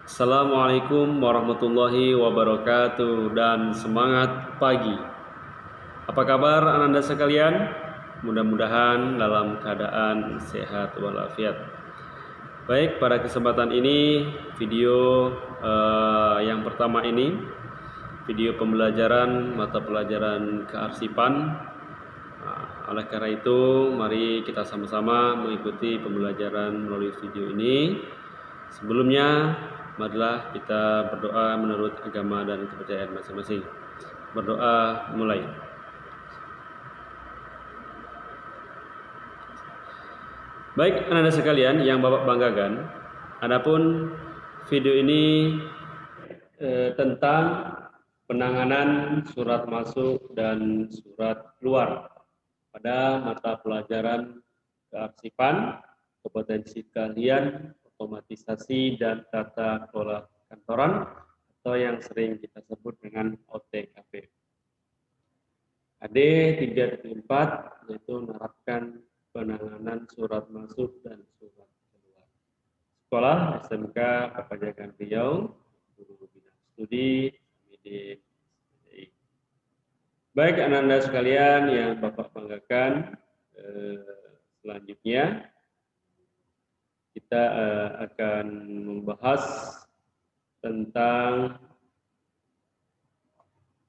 Assalamualaikum warahmatullahi wabarakatuh dan semangat pagi. Apa kabar Ananda sekalian? Mudah-mudahan dalam keadaan sehat walafiat. Baik, pada kesempatan ini video yang pertama ini video pembelajaran mata pelajaran kearsipan. Oleh karena itu, mari kita sama-sama mengikuti pembelajaran melalui video ini. Sebelumnya, marilah kita berdoa menurut agama dan kepercayaan masing-masing. Berdoa mulai. Baik, anak-anak sekalian yang Bapak banggakan, adapun video ini tentang penanganan surat masuk dan surat keluar pada mata pelajaran kearsipan, kompetensi keahlian, otomatisasi dan tata kelola kantoran atau yang sering kita sebut dengan OTKP. AD 3.4 yaitu menerapkan penanganan surat masuk dan surat keluar. Sekolah SMK Pepajakan Riau, Guru Bidang Studi, Midik. Baik anak-anak sekalian yang Bapak banggakan, selanjutnya kita akan membahas tentang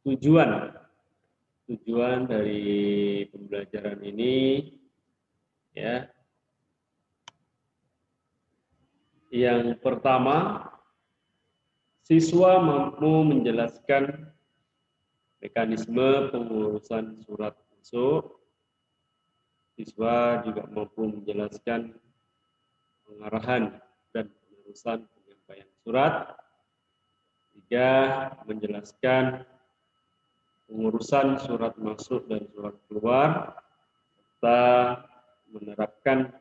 tujuan dari pembelajaran ini, ya. Yang pertama, siswa mampu menjelaskan mekanisme pengurusan surat masuk. Siswa juga mampu menjelaskan pengarahan dan pengurusan penyampaian surat. Tiga, menjelaskan pengurusan surat masuk dan surat keluar, serta menerapkan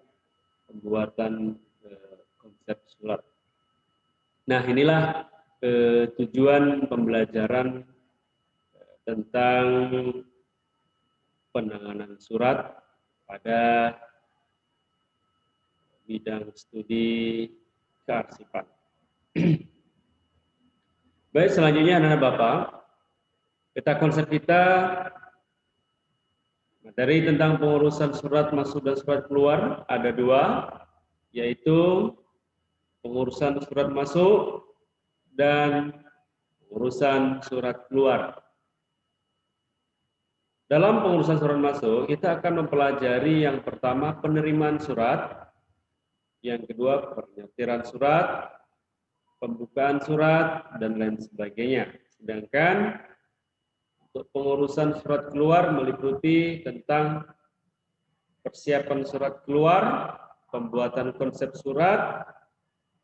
pembuatan konsep surat. Nah, inilah tujuan pembelajaran tentang penanganan surat pada bidang studi kearsipan. Baik, selanjutnya anak-anak Bapak, konsep kita materi tentang pengurusan surat masuk dan surat keluar ada dua, yaitu pengurusan surat masuk dan pengurusan surat keluar. Dalam pengurusan surat masuk, kita akan mempelajari yang pertama penerimaan surat, yang kedua penyortiran surat, pembukaan surat, dan lain sebagainya. Sedangkan untuk pengurusan surat keluar meliputi tentang persiapan surat keluar, pembuatan konsep surat,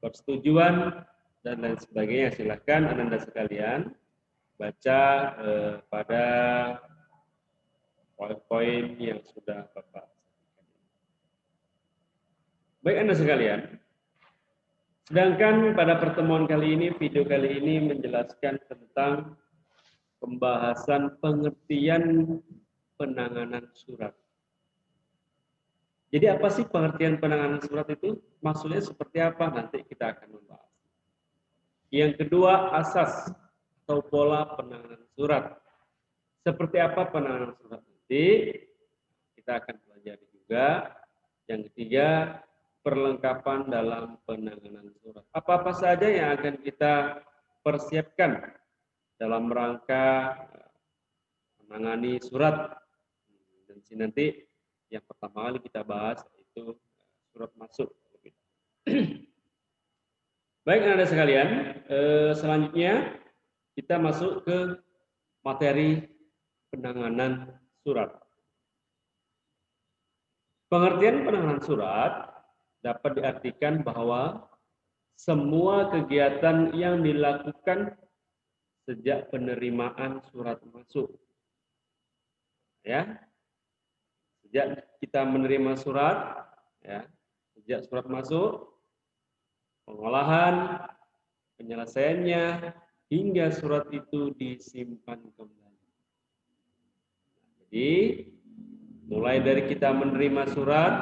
persetujuan, dan lain sebagainya. Silakan Anda sekalian baca pada poin-poin yang sudah Bapak sampaikan. Baik Anda sekalian, sedangkan pada pertemuan kali ini, video kali ini menjelaskan tentang pembahasan pengertian penanganan surat. Jadi apa sih pengertian penanganan surat itu? Maksudnya seperti apa? Nanti kita akan membahas. Yang kedua, asas atau pola penanganan surat. Seperti apa penanganan surat nanti? Kita akan pelajari juga. Yang ketiga, perlengkapan dalam penanganan surat. Apa-apa saja yang akan kita persiapkan dalam rangka menangani surat. Dan nanti yang pertama kali kita bahas itu surat masuk. Baik Anda sekalian, selanjutnya kita masuk ke materi penanganan surat. Pengertian penanganan surat dapat diartikan bahwa semua kegiatan yang dilakukan sejak penerimaan surat masuk, ya, sejak kita menerima surat, ya, sejak surat masuk, pengolahan, penyelesaiannya, hingga surat itu disimpan kembali. Jadi, mulai dari kita menerima surat,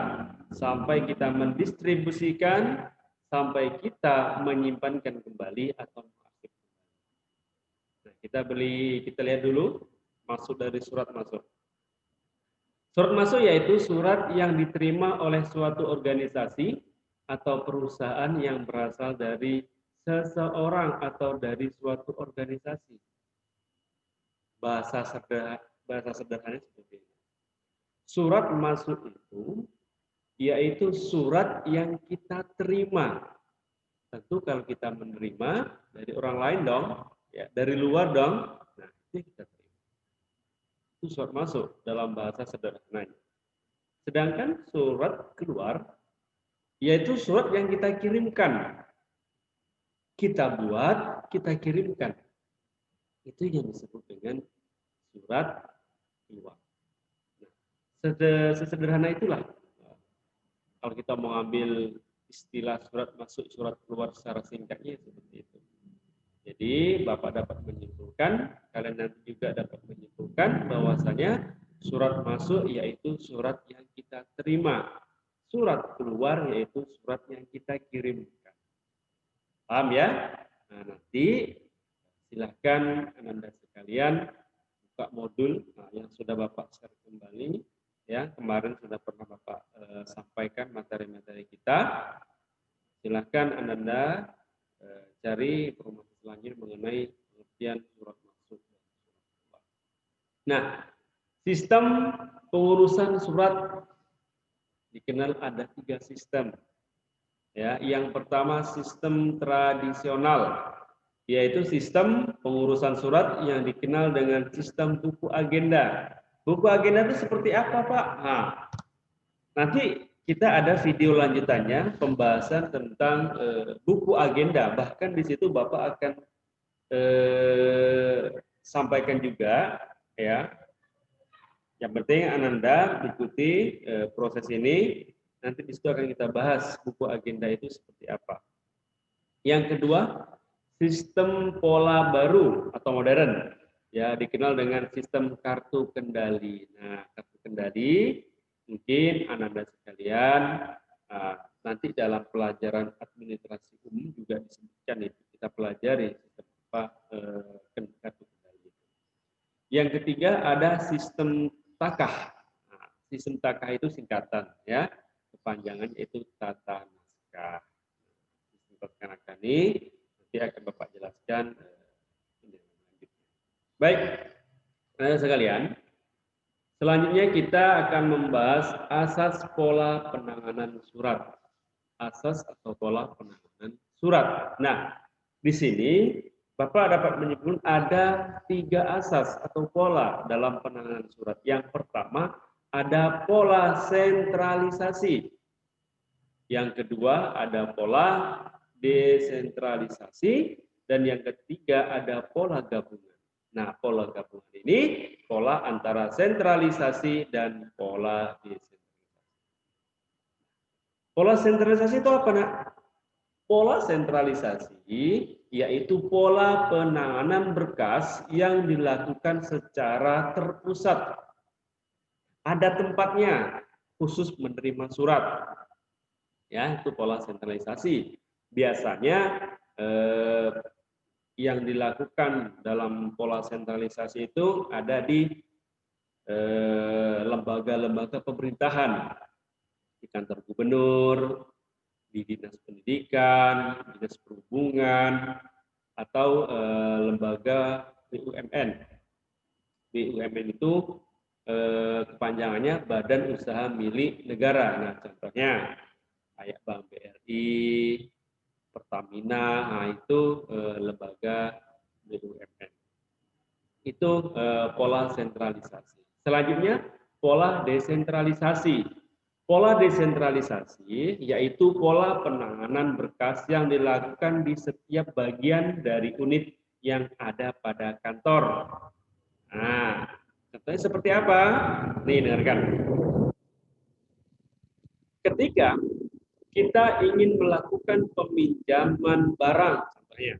sampai kita mendistribusikan, sampai kita menyimpankan kembali atau mengaktifkan. Nah, kita lihat dulu maksud dari surat masuk. Surat masuk yaitu surat yang diterima oleh suatu organisasi atau perusahaan yang berasal dari seseorang atau dari suatu organisasi. Bahasa sederhana seperti ini. Surat masuk itu yaitu surat yang kita terima. Tentu kalau kita menerima dari orang lain dong, ya, dari luar dong. Nah, itu kita terima. Itu surat masuk dalam bahasa sederhananya. Sedangkan surat keluar yaitu surat yang kita kirimkan. Kita buat, kita kirimkan. Itu yang disebut dengan surat keluar. Nah, sesederhana itulah. Kalau kita mau ambil istilah surat masuk, surat keluar secara singkatnya seperti itu. Jadi Bapak dapat menyimpulkan, kalian nanti juga dapat menyimpulkan bahwasanya surat masuk yaitu surat yang kita terima. Surat keluar yaitu surat yang kita kirimkan. Paham ya? Nah, nanti silahkan Anda sekalian buka modul yang sudah Bapak share kembali. Ya, kemarin sudah pernah Bapak sampaikan materi-materi kita. Silahkan Anda cari informasi selanjutnya mengenai pengertian surat masuk dan surat keluar. Nah, sistem pengurusan surat dikenal ada 3 sistem. Ya, yang pertama sistem tradisional, yaitu sistem pengurusan surat yang dikenal dengan sistem buku agenda. Buku agenda itu seperti apa, Pak? Nah, nanti kita ada video lanjutannya pembahasan tentang buku agenda. Bahkan di situ Bapak akan sampaikan juga, ya. Yang penting Ananda ikuti proses ini. Nanti di situ akan kita bahas buku agenda itu seperti apa. Yang kedua, sistem pola baru atau modern. Ya, dikenal dengan sistem kartu kendali. Nah, kartu kendali mungkin Ananda sekalian nanti dalam pelajaran administrasi umum juga disebutkan itu, kita pelajari sistem apa kartu kendali. Yang ketiga ada sistem takah. Nah, sistem takah itu singkatan, ya, kepanjangannya itu tata naskah. Sistem takah ini nanti akan Bapak jelaskan. Baik, teman-teman sekalian, selanjutnya kita akan membahas asas pola penanganan surat. Asas atau pola penanganan surat. Nah, di sini Bapak dapat menyebut ada 3 asas atau pola dalam penanganan surat. Yang pertama ada pola sentralisasi. Yang kedua ada pola desentralisasi. Dan yang ketiga ada pola gabungan. Nah, pola gabungan ini pola antara sentralisasi dan pola desentralisasi. Pola sentralisasi itu apa, Nak? Pola sentralisasi yaitu pola penanganan berkas yang dilakukan secara terpusat. Ada tempatnya khusus menerima surat. Ya, itu pola sentralisasi. Biasanya yang dilakukan dalam pola sentralisasi itu ada di lembaga-lembaga pemerintahan, di kantor gubernur, di dinas pendidikan, dinas perhubungan, atau lembaga BUMN. BUMN itu kepanjangannya Badan Usaha Milik Negara. Nah, contohnya kayak Bank BRI, Pertamina, nah itu lembaga BUMN. Itu pola sentralisasi. Selanjutnya pola desentralisasi. Pola desentralisasi yaitu pola penanganan berkas yang dilakukan di setiap bagian dari unit yang ada pada kantor. Nah, contohnya seperti apa? Nih, dengarkan. Ketika kita ingin melakukan peminjaman barang, contohnya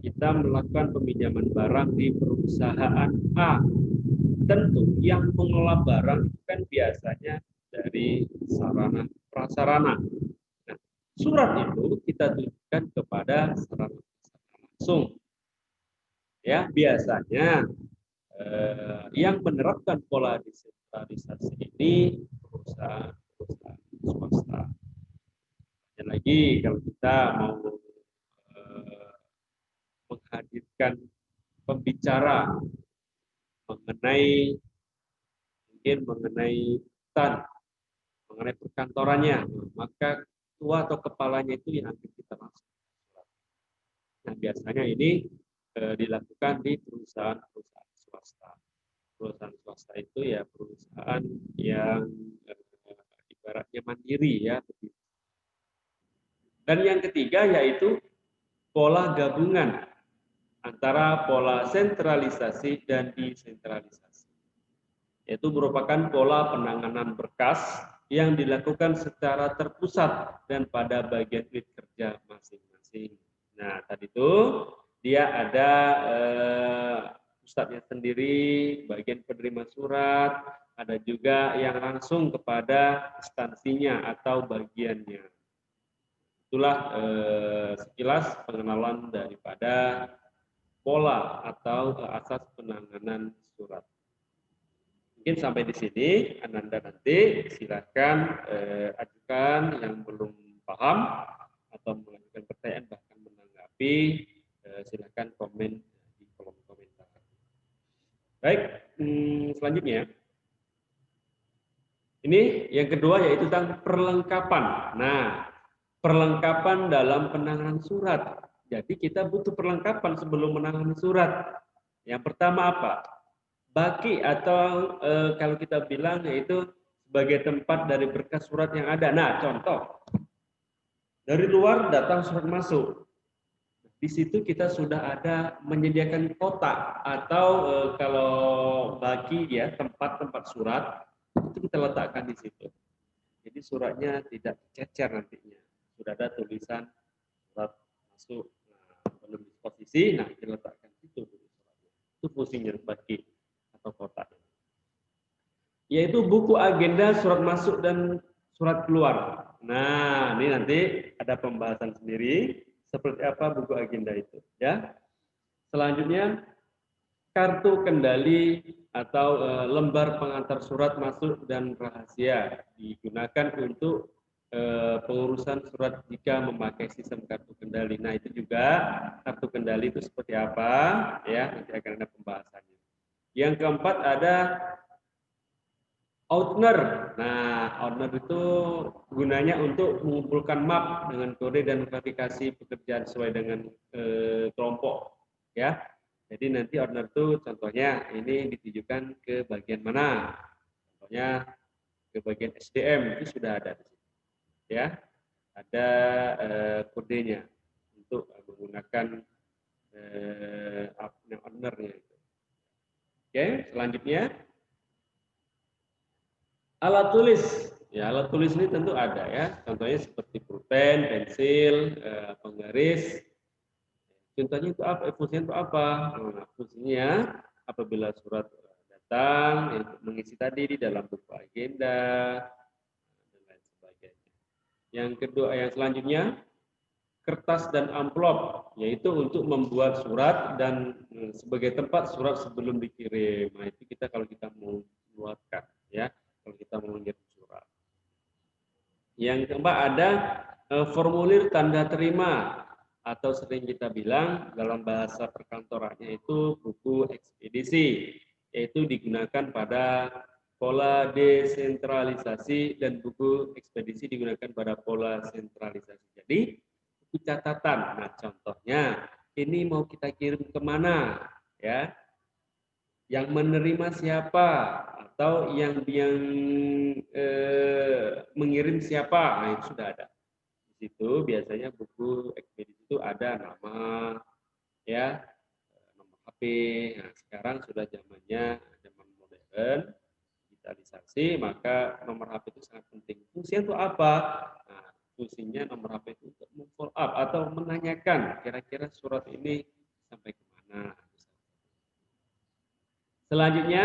kita melakukan peminjaman barang di perusahaan A, tentu yang mengelola barang itu kan biasanya dari sarana prasarana. Nah, Surat itu kita tujukan kepada sarana langsung. Ya, biasanya yang menerapkan pola desentralisasi ini perusahaan swasta. Dan lagi kalau kita mau menghadirkan pembicara mengenai mungkin mengenai hutan, mengenai perkantorannya, maka ketua atau kepalanya itu yang akan kita masuk. Nah, biasanya ini dilakukan di perusahaan-perusahaan swasta. Perusahaan swasta itu ya perusahaan yang ibaratnya mandiri ya. Dan yang ketiga yaitu pola gabungan antara pola sentralisasi dan desentralisasi. Yaitu merupakan pola penanganan berkas yang dilakukan secara terpusat dan pada bagian unit kerja masing-masing. Nah, tadi itu dia ada pusatnya sendiri, bagian penerima surat, ada juga yang langsung kepada instansinya atau bagiannya. Itulah sekilas pengenalan daripada pola atau asas penanganan surat. Mungkin sampai di sini, Ananda nanti silakan ajukan yang belum paham atau mengajukan pertanyaan bahkan menanggapi, silakan komen di kolom komentar. Baik, selanjutnya. Ini yang kedua yaitu tentang perlengkapan. Nah, perlengkapan dalam penanganan surat. Jadi kita butuh perlengkapan sebelum menangani surat. Yang pertama apa? Baki atau kalau kita bilang yaitu sebagai tempat dari berkas surat yang ada. Nah, contoh. Dari luar datang surat masuk. Di situ kita sudah ada menyediakan kotak atau kalau baki ya tempat-tempat surat itu kita letakkan di situ. Jadi suratnya tidak cecer nantinya. Sudah ada tulisan surat masuk. Nah, belum disposisi, nah kita letakkan situ suratnya. Itu fungsinya bagi atau kotak. Yaitu buku agenda surat masuk dan surat keluar. Nah, ini nanti ada pembahasan sendiri seperti apa buku agenda itu, ya. Selanjutnya kartu kendali atau lembar pengantar surat masuk dan rahasia digunakan untuk pengurusan surat jika memakai sistem kartu kendali. Nah, itu juga kartu kendali itu seperti apa ya, nanti akan ada pembahasannya. Yang keempat ada Outner. Nah, Outner itu gunanya untuk mengumpulkan map dengan kode dan verifikasi pekerjaan sesuai dengan kelompok ya. Jadi nanti Outner itu contohnya ini ditujukan ke bagian mana? Contohnya ke bagian SDM itu sudah ada ya. Ada kodenya untuk menggunakan Outner-nya itu. Oke, selanjutnya alat tulis. Ya, alat tulis ini tentu ada ya. Contohnya seperti pulpen, pensil, penggaris. Contohnya itu apa? Fungsinya itu apa? Nah, fungsinya apabila surat datang untuk mengisi tadi di dalam buku agenda dan lain sebagainya. Yang kedua, yang selanjutnya kertas dan amplop, yaitu untuk membuat surat dan sebagai tempat surat sebelum dikirim. Nah, itu kita kalau kita mau buatkan ya. Kalau kita mau mengirim surat. Yang keempat ada formulir tanda terima atau sering kita bilang dalam bahasa perkantorannya itu buku ekspedisi, yaitu digunakan pada pola desentralisasi dan buku ekspedisi digunakan pada pola sentralisasi. Jadi buku catatan. Nah, contohnya ini mau kita kirim kemana, ya? Yang menerima siapa atau yang mengirim siapa, nah itu sudah ada di situ. Biasanya buku ekspedisi itu ada nama ya, nomor HP. Nah, sekarang sudah zaman modern digitalisasi, maka nomor HP itu sangat penting. Fungsinya itu apa? Nah, fungsinya nomor HP itu untuk follow up atau menanyakan kira-kira surat ini sampai kemana. Selanjutnya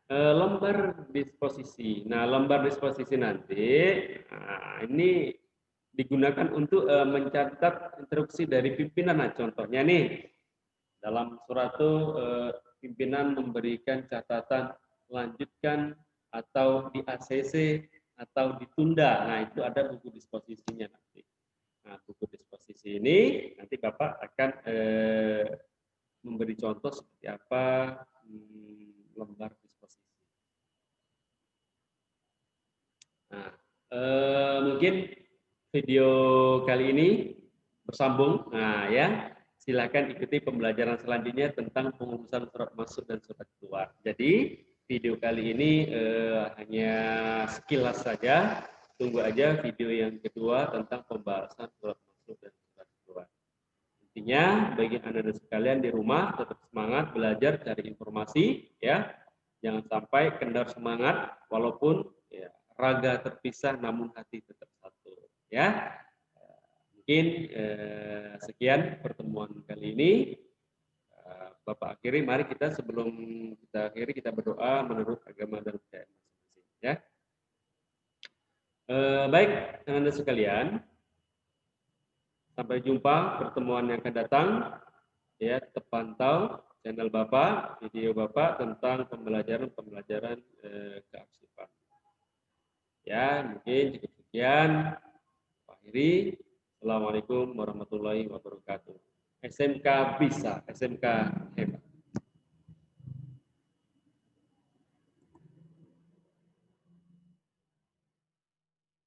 lembar disposisi. Nah, lembar disposisi nanti, nah, ini digunakan untuk mencatat instruksi dari pimpinan. Nah, contohnya nih, dalam surat itu pimpinan memberikan catatan lanjutkan atau di ACC atau ditunda. Nah, itu ada buku disposisinya nanti. Nah, buku disposisi ini nanti Bapak akan memberi contoh seperti apa lembar disposisi. Nah, mungkin video kali ini bersambung. Nah, ya, silakan ikuti pembelajaran selanjutnya tentang pengurusan surat masuk dan surat keluar. Jadi, video kali ini hanya sekilas saja. Tunggu aja video yang kedua tentang pembahasan surat masuk dan surat keluar. Intinya, bagi Anda sekalian di rumah, tetap semangat belajar, cari informasi, ya. Jangan sampai kendor semangat, walaupun ya, raga terpisah, namun hati tetap satu. Ya, mungkin sekian pertemuan kali ini. Bapak akhiri, mari kita sebelum kita akhiri kita berdoa menurut agama dan budaya masing-masing. Ya, baik Anda sekalian. Sampai jumpa pertemuan yang akan datang. Ya, tetap pantau channel Bapak, video Bapak tentang pembelajaran kearsipan. Ya, mungkin cukup sekian. Akhiri. Assalamualaikum warahmatullahi wabarakatuh. SMK bisa, SMK hebat.